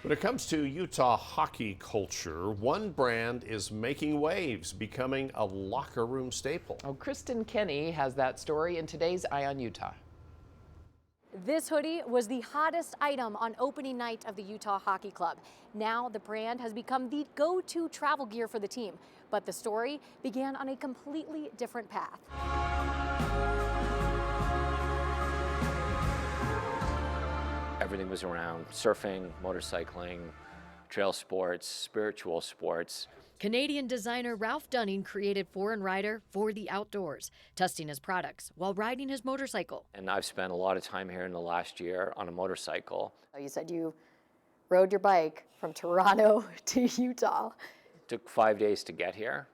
When it comes to Utah hockey culture, one brand is making waves, becoming a locker room staple. Oh, Kristen Kenny has that story in today's Eye on Utah. This hoodie was the hottest item on opening night of the Utah Hockey Club. Now the brand has become the go-to travel gear for the team. But the story began on a completely different path. Everything was around surfing, motorcycling, trail sports, spiritual sports. Canadian designer Ralph Dunning created Foreign Rider for the outdoors, testing his products while riding his motorcycle. And I've spent a lot of time here in the last year on a motorcycle. You said you rode your bike from Toronto to Utah. It took 5 days to get here.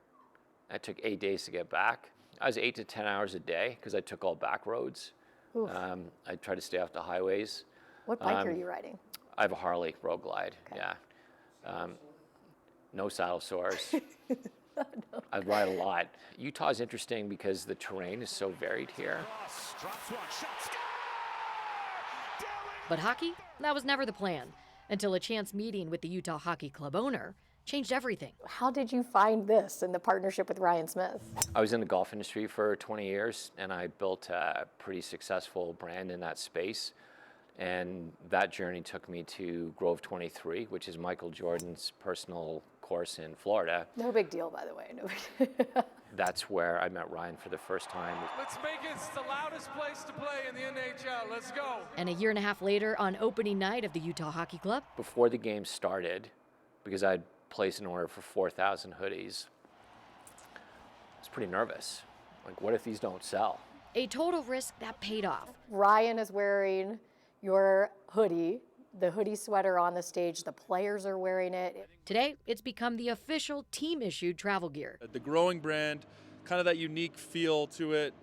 It took 8 days to get back. I was 8 to 10 hours a day because I took all back roads. I tried to stay off the highways. What bike are you riding? I have a Harley Road Glide, Okay. yeah. No saddle sores. I ride a lot. Utah is interesting because the terrain is so varied here. But hockey, that was never the plan, until a chance meeting with the Utah Hockey Club owner changed everything. How did you find this in the partnership with Ryan Smith? I was in the golf industry for 20 years, and I built a pretty successful brand in that space. And that journey took me to Grove 23, which is Michael Jordan's personal course in Florida. No big deal, by the way. No big deal. That's where I met Ryan for the first time. Let's make it the loudest place to play in the NHL. Let's go. And a year and a half later, on opening night of the Utah Hockey Club, Before the game started, because I'd placed an order for 4,000 hoodies, I was pretty nervous. Like, what if these don't sell? a total risk that paid off. Ryan is wearing your hoodie, the hoodie sweater on the stage. The players are wearing it. Today, it's become the official team-issued travel gear. The growing brand, kind of that unique feel to it,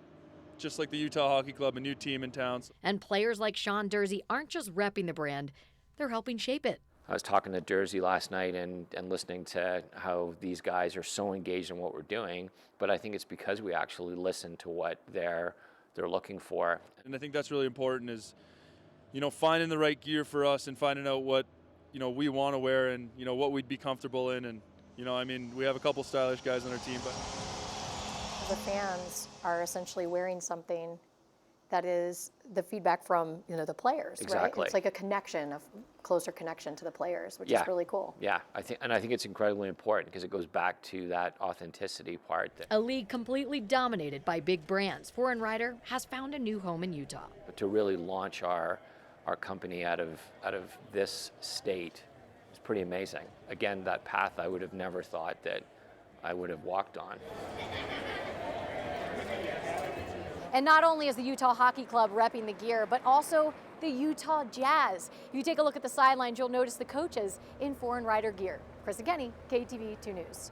just like the Utah Hockey Club, a new team in town. And players like Sean Dursey aren't just repping the brand, they're helping shape it. I was talking to Dursey last night and listening to how these guys are so engaged in what we're doing, but I think it's because we actually listen to what they're looking for. And I think that's really important is, finding the right gear for us and finding out what, we want to wear and, what we'd be comfortable in. And, we have a couple stylish guys on our team, but The fans are essentially wearing something that is the feedback from, the players, Exactly. right? It's like a connection, a closer connection to the players, which Yeah. is really cool. Yeah, I think it's incredibly important because it goes back to that authenticity part. A league completely dominated by big brands, Foreign Rider has found a new home in Utah. But to really launch our company out of this state is pretty amazing. Again, that path I would have never thought that I would have walked on. And not only is the Utah Hockey Club repping the gear, but also the Utah Jazz. If you take a look at the sidelines, you'll notice the coaches in Foreign Rider gear. Kristen Kenny, KUTV 2 News.